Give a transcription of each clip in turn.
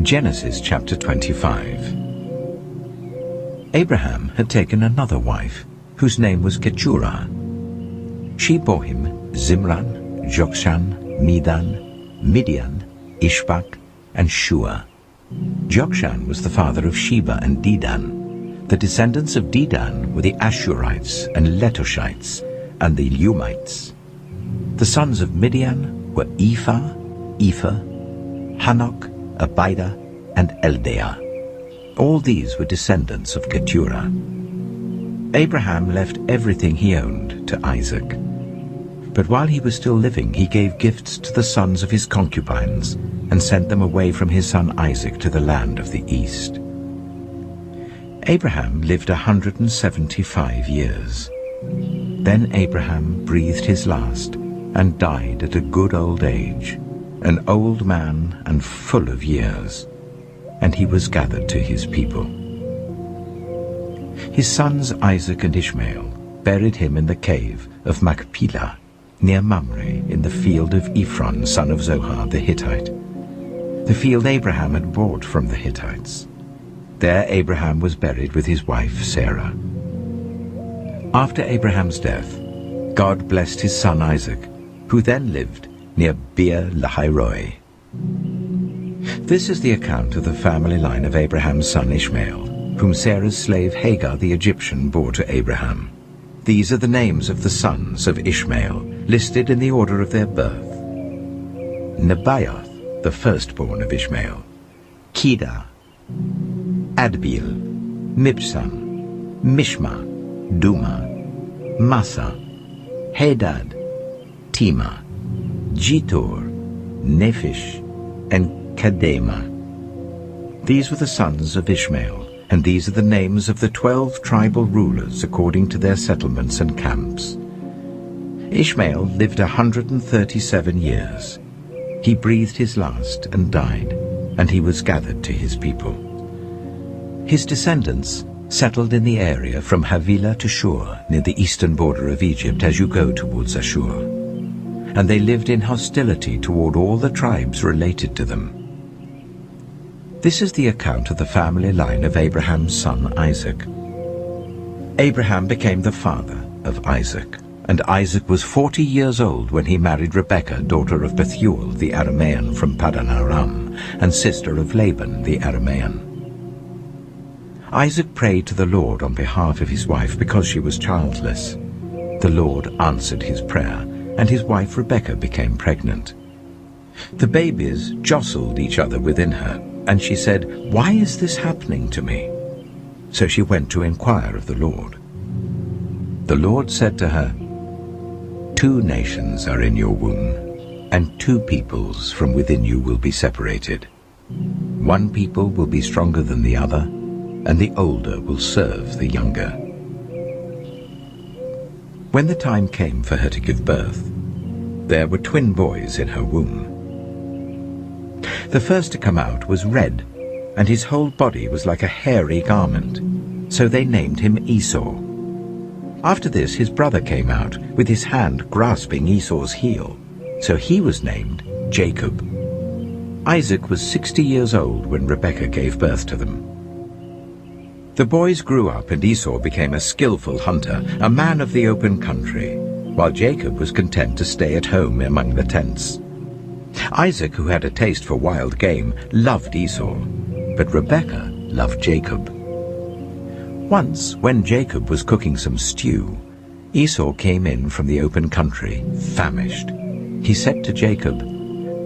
Genesis chapter 25. Abraham had taken another wife, whose name was Keturah. She bore him Zimran, Jokshan, Medan, Midian, Ishbak, and Shua. Jokshan was the father of Sheba and Dedan. The descendants of Dedan were the Ashurites and Letoshites and the Lumites. The sons of Midian were Ephah, Hanok, Abida, and Eldaah. All these were descendants of Keturah. Abraham left everything he owned to Isaac. But while he was still living, he gave gifts to the sons of his concubines and sent them away from his son Isaac to the land of the east. Abraham lived 175 years. Then Abraham breathed his last and died at a good old age, an old man and full of years, and he was gathered to his people. His sons Isaac and Ishmael buried him in the cave of Machpelah, near Mamre, in the field of Ephron, son of Zohar the Hittite, the field Abraham had bought from the Hittites. There Abraham was buried with his wife Sarah. After Abraham's death, God blessed his son Isaac, who then lived near Beer Lahai-roi. This is the account of the family line of Abraham's son Ishmael, whom Sarah's slave Hagar the Egyptian bore to Abraham. These are the names of the sons of Ishmael, listed in the order of their birth. Nebaioth, the firstborn of Ishmael, Kedah, Adbeel, Mibsam, Mishma, Duma, Massa, Hadad, Tema, Jetur, Nephish, and Kedema. These were the sons of Ishmael, and these are the names of the 12 tribal rulers according to their settlements and camps. Ishmael lived 137 years. He breathed his last and died, and he was gathered to his people. His descendants settled in the area from Havilah to Shur, near the eastern border of Egypt as you go towards Ashur. And they lived in hostility toward all the tribes related to them. This is the account of the family line of Abraham's son Isaac. Abraham became the father of Isaac, and Isaac was 40 years old when he married Rebekah, daughter of Bethuel the Aramean from Paddan Aram, and sister of Laban the Aramean. Isaac prayed to the Lord on behalf of his wife because she was childless. The Lord answered his prayer, and his wife Rebekah became pregnant. The babies jostled each other within her, and she said, "Why is this happening to me?" So she went to inquire of the Lord. The Lord said to her, "2 nations are in your womb, and 2 peoples from within you will be separated. 1 people will be stronger than the other, and the older will serve the younger." When the time came for her to give birth, there were twin boys in her womb. The first to come out was red, and his whole body was like a hairy garment, so they named him Esau. After this his brother came out, with his hand grasping Esau's heel, so he was named Jacob. Isaac was 60 years old when Rebekah gave birth to them. The boys grew up, and Esau became a skillful hunter, a man of the open country, while Jacob was content to stay at home among the tents. Isaac, who had a taste for wild game, loved Esau, but Rebekah loved Jacob. Once, when Jacob was cooking some stew, Esau came in from the open country, famished. He said to Jacob,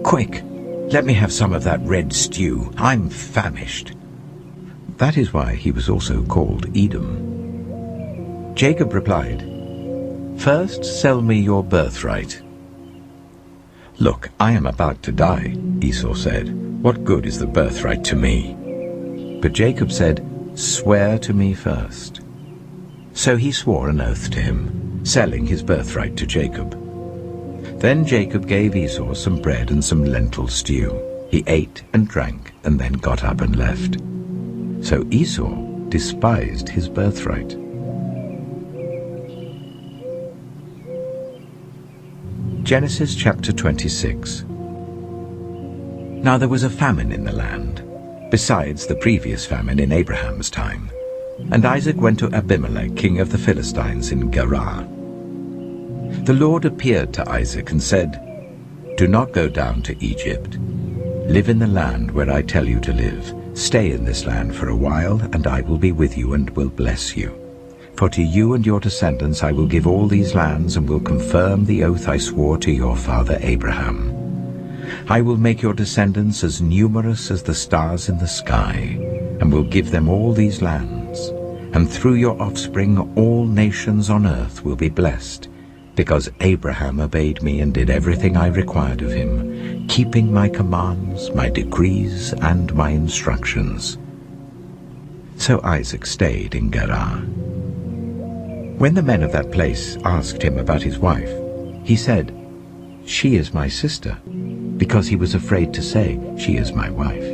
"Quick, let me have some of that red stew. I'm famished." That is why he was also called Edom. Jacob replied, "First sell me your birthright." "Look, I am about to die," Esau said. "What good is the birthright to me?" But Jacob said, "Swear to me first." So he swore an oath to him, selling his birthright to Jacob. Then Jacob gave Esau some bread and some lentil stew. He ate and drank and then got up and left. So Esau despised his birthright. Genesis chapter 26. Now there was a famine in the land, besides the previous famine in Abraham's time. And Isaac went to Abimelech, king of the Philistines in Gerar. The Lord appeared to Isaac and said, "Do not go down to Egypt. Live in the land where I tell you to live. Stay in this land for a while, and I will be with you and will bless you. For to you and your descendants I will give all these lands and will confirm the oath I swore to your father Abraham. I will make your descendants as numerous as the stars in the sky, and will give them all these lands. And through your offspring all nations on earth will be blessed, because Abraham obeyed me and did everything I required of him, keeping my commands, my decrees, and my instructions." So Isaac stayed in Gerar. When the men of that place asked him about his wife, he said, "She is my sister," because he was afraid to say, "She is my wife."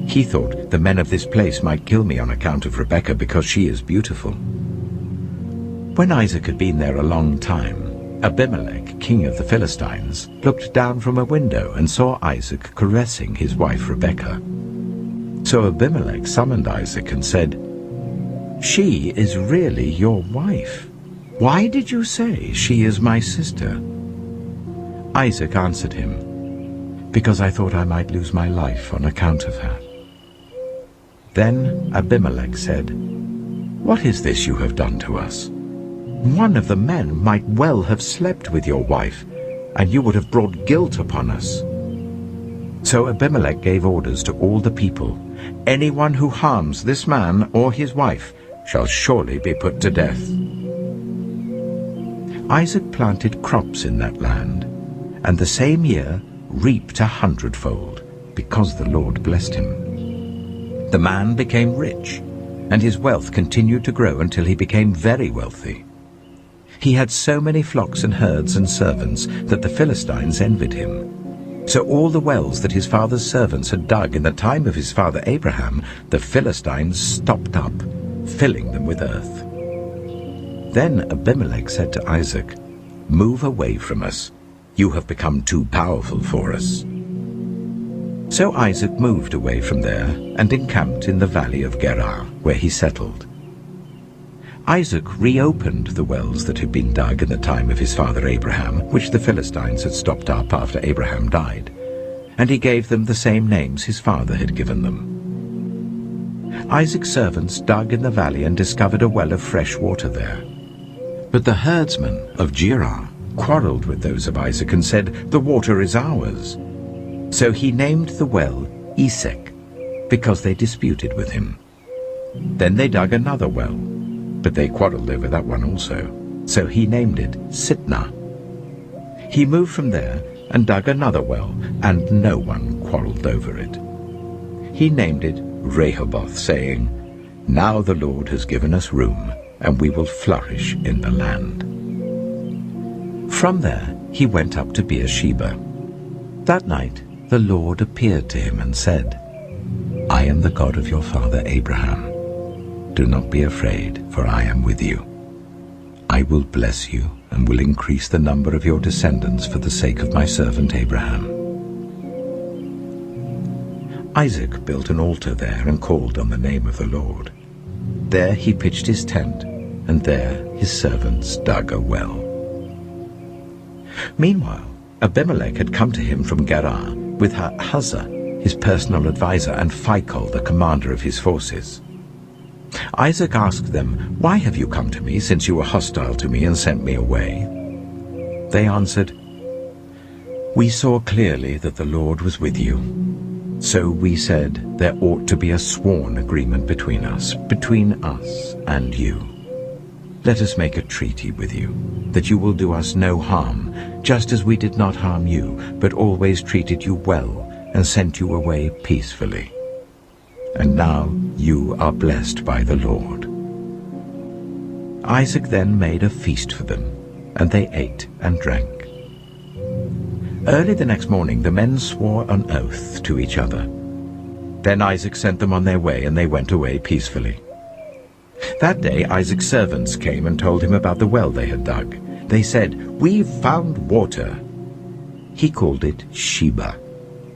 He thought, "The men of this place might kill me on account of Rebekah, because she is beautiful." When Isaac had been there a long time, Abimelech, king of the Philistines, looked down from a window and saw Isaac caressing his wife Rebekah. So Abimelech summoned Isaac and said, "She is really your wife. Why did you say, 'She is my sister'?" Isaac answered him, "Because I thought I might lose my life on account of her." Then Abimelech said, "What is this you have done to us? One of the men might well have slept with your wife, and you would have brought guilt upon us." So Abimelech gave orders to all the people, "Anyone who harms this man or his wife shall surely be put to death." Isaac planted crops in that land, and the same year reaped 100-fold, because the Lord blessed him. The man became rich, and his wealth continued to grow until he became very wealthy. He had so many flocks and herds and servants that the Philistines envied him. So all the wells that his father's servants had dug in the time of his father Abraham, the Philistines stopped up, filling them with earth. Then Abimelech said to Isaac, "Move away from us. You have become too powerful for us." So Isaac moved away from there and encamped in the valley of Gerar, where he settled. Isaac reopened the wells that had been dug in the time of his father Abraham, which the Philistines had stopped up after Abraham died, and he gave them the same names his father had given them. Isaac's servants dug in the valley and discovered a well of fresh water there. But the herdsmen of Gerar quarreled with those of Isaac and said, "The water is ours." So he named the well Esek, because they disputed with him. Then they dug another well, but they quarreled over that one also. So he named it Sitnah. He moved from there and dug another well, and no one quarreled over it. He named it Rehoboth, saying, "Now the Lord has given us room, and we will flourish in the land." From there he went up to Beersheba. That night the Lord appeared to him and said, "I am the God of your father Abraham. Do not be afraid, for I am with you. I will bless you and will increase the number of your descendants for the sake of my servant Abraham." Isaac built an altar there and called on the name of the Lord. There he pitched his tent, and there his servants dug a well. Meanwhile, Abimelech had come to him from Gerar with Uzzah, his personal advisor, and Phicol, the commander of his forces. Isaac asked them, "Why have you come to me, since you were hostile to me and sent me away?" They answered, "We saw clearly that the Lord was with you. So we said, there ought to be a sworn agreement between us and you. Let us make a treaty with you, that you will do us no harm, just as we did not harm you, but always treated you well and sent you away peacefully. And now you are blessed by the Lord." Isaac then made a feast for them, and they ate and drank. Early the next morning the men swore an oath to each other. Then Isaac sent them on their way, and they went away peacefully. That day Isaac's servants came and told him about the well they had dug. They said, "We've found water." He called it Sheba,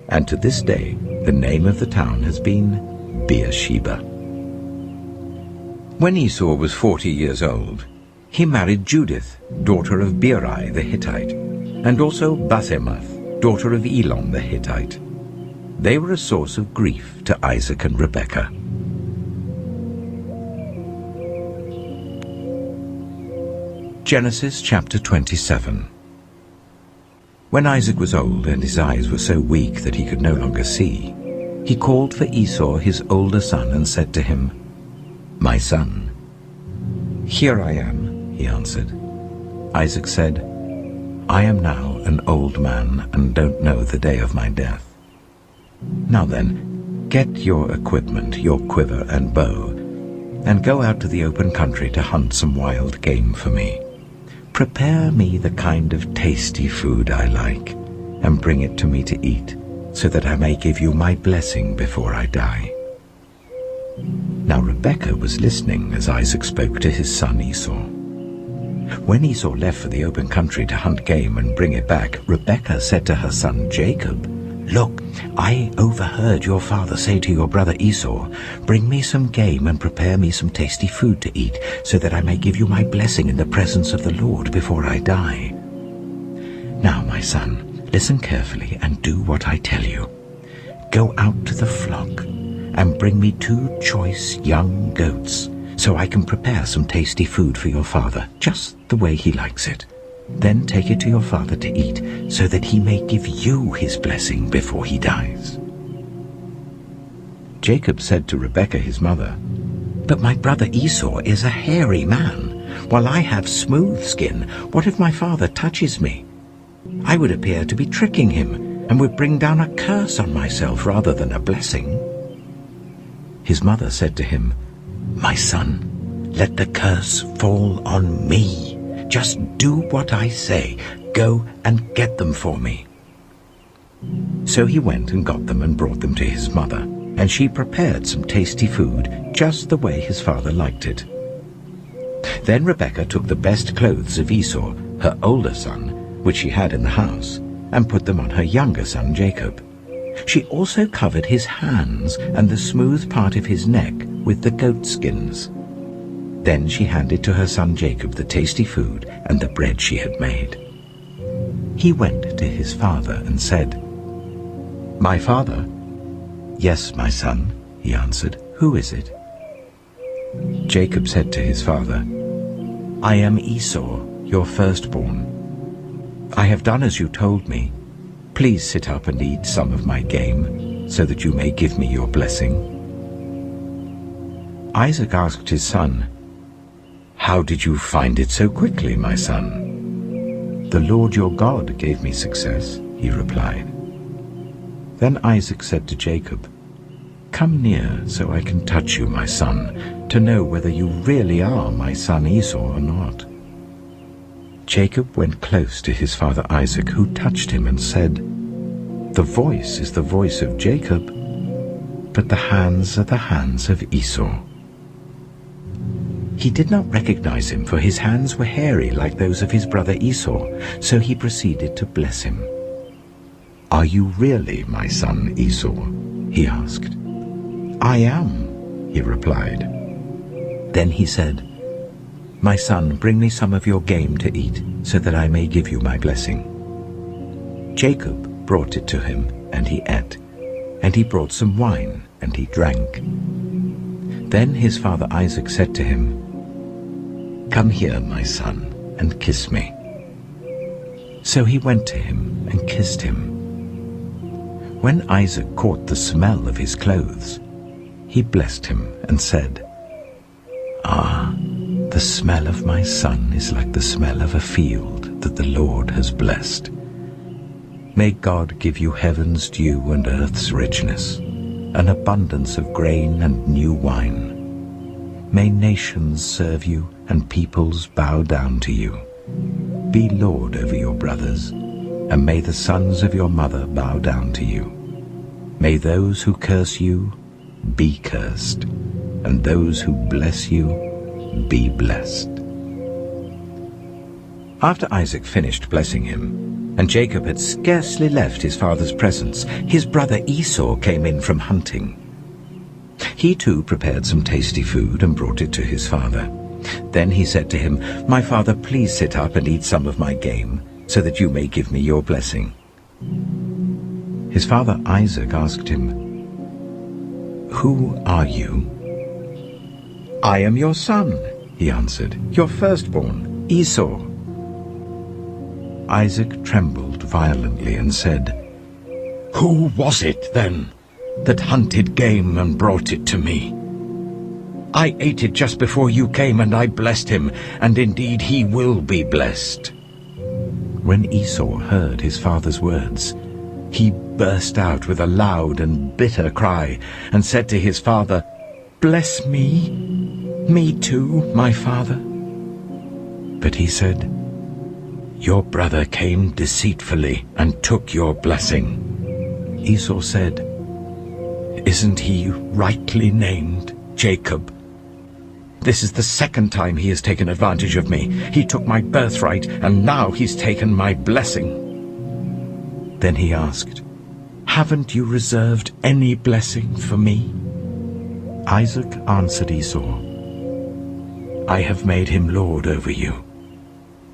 and to this day The name of the town has been Beersheba. When Esau was 40 years old, he married Judith, daughter of Beeri the Hittite, and also Basemath, daughter of Elon the Hittite. They were a source of grief to Isaac and Rebekah. Genesis chapter 27. When Isaac was old and his eyes were so weak that he could no longer see, he called for Esau his older son and said to him, "My son." "Here I am," he answered. Isaac said, "I am now an old man and don't know the day of my death. Now then, get your equipment, your quiver and bow, and go out to the open country to hunt some wild game for me. Prepare me the kind of tasty food I like, and bring it to me to eat, so that I may give you my blessing before I die." Now Rebekah was listening as Isaac spoke to his son Esau. When Esau left for the open country to hunt game and bring it back, Rebekah said to her son Jacob, "Look, I overheard your father say to your brother Esau, 'Bring me some game and prepare me some tasty food to eat, so that I may give you my blessing in the presence of the Lord before I die.' Now, my son, listen carefully and do what I tell you. Go out to the flock and bring me 2 choice young goats, so I can prepare some tasty food for your father, just the way he likes it. Then take it to your father to eat, so that he may give you his blessing before he dies." Jacob said to Rebekah his mother, "But my brother Esau is a hairy man, while I have smooth skin. What if my father touches me? I would appear to be tricking him, and would bring down a curse on myself rather than a blessing." His mother said to him, "My son, let the curse fall on me. Just do what I say. Go and get them for me." So he went and got them and brought them to his mother, and she prepared some tasty food just the way his father liked it. Then Rebekah took the best clothes of Esau, her older son, which she had in the house, and put them on her younger son Jacob. She also covered his hands and the smooth part of his neck with the goat skins. Then she handed to her son Jacob the tasty food and the bread she had made. He went to his father and said, "My father?" "Yes, my son," he answered. "Who is it?" Jacob said to his father, "I am Esau, your firstborn. I have done as you told me. Please sit up and eat some of my game, so that you may give me your blessing." Isaac asked his son, "How did you find it so quickly, my son?" "The Lord your God gave me success," he replied. Then Isaac said to Jacob, "Come near so I can touch you, my son, to know whether you really are my son Esau or not." Jacob went close to his father Isaac, who touched him and said, "The voice is the voice of Jacob, but the hands are the hands of Esau." He did not recognize him, for his hands were hairy like those of his brother Esau, so he proceeded to bless him. "Are you really my son Esau?" he asked. "I am," he replied. Then he said, "My son, bring me some of your game to eat, so that I may give you my blessing." Jacob brought it to him, and he ate, and he brought some wine, and he drank. Then his father Isaac said to him, "Come here, my son, and kiss me." So he went to him and kissed him. When Isaac caught the smell of his clothes, he blessed him and said, "Ah, the smell of my son is like the smell of a field that the Lord has blessed. May God give you heaven's dew and earth's richness, an abundance of grain and new wine. May nations serve you and peoples bow down to you. Be Lord over your brothers, and may the sons of your mother bow down to you. May those who curse you be cursed, and those who bless you be blessed." After Isaac finished blessing him, And Jacob had scarcely left his father's presence. His brother Esau came in from hunting. He too prepared some tasty food and brought it to his father. Then he said to him, "My father, please sit up and eat some of my game, so that you may give me your blessing." His father Isaac asked him, "Who are you?" "I am your son," he answered, "your firstborn, Esau." Isaac trembled violently and said, "Who was it, then, that hunted game and brought it to me? I ate it just before you came, and I blessed him, and indeed he will be blessed." When Esau heard his father's words, he burst out with a loud and bitter cry, and said to his father, "Bless me, me too, my father." But he said, "Your brother came deceitfully and took your blessing." Esau said, "Isn't he rightly named Jacob? This is the second time he has taken advantage of me. He took my birthright, and now he's taken my blessing." Then he asked, "Haven't you reserved any blessing for me?" Isaac answered Esau, "I have made him lord over you,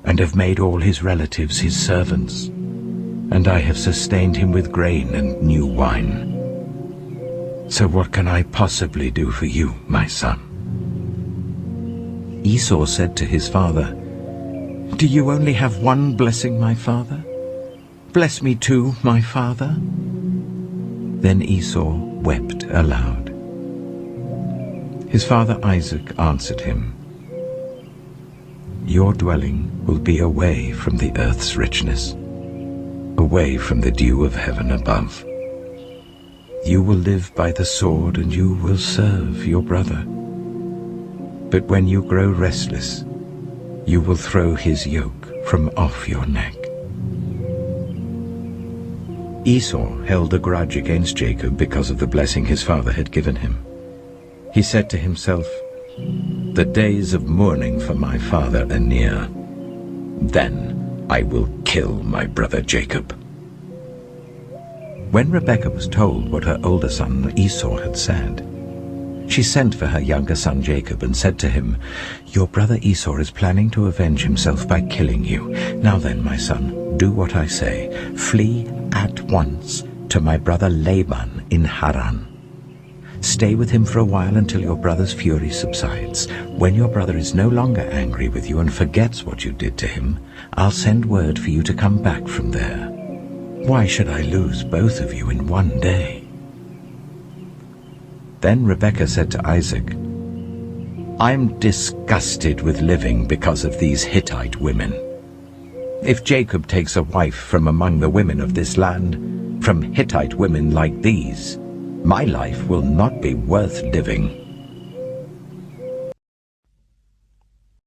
and have made all his relatives his servants, and I have sustained him with grain and new wine. So what can I possibly do for you, my son?" Esau said to his father, "Do you only have one blessing, my father? Bless me too, my father." Then Esau wept aloud. His father Isaac answered him, "Your dwelling will be away from the earth's richness, away from the dew of heaven above. You will live by the sword, and you will serve your brother. But when you grow restless, you will throw his yoke from off your neck." Esau held a grudge against Jacob because of the blessing his father had given him. He said to himself, "The days of mourning for my father are near. Then I will kill my brother Jacob." When Rebekah was told what her older son Esau had said, she sent for her younger son Jacob and said to him, "Your brother Esau is planning to avenge himself by killing you. Now then, my son, do what I say. Flee at once to my brother Laban in Haran. Stay with him for a while until your brother's fury subsides. When your brother is no longer angry with you and forgets what you did to him, I'll send word for you to come back from there. Why should I lose both of you in one day?" Then Rebekah said to Isaac, "I'm disgusted with living because of these Hittite women. If Jacob takes a wife from among the women of this land, from Hittite women like these, my life will not be worth living."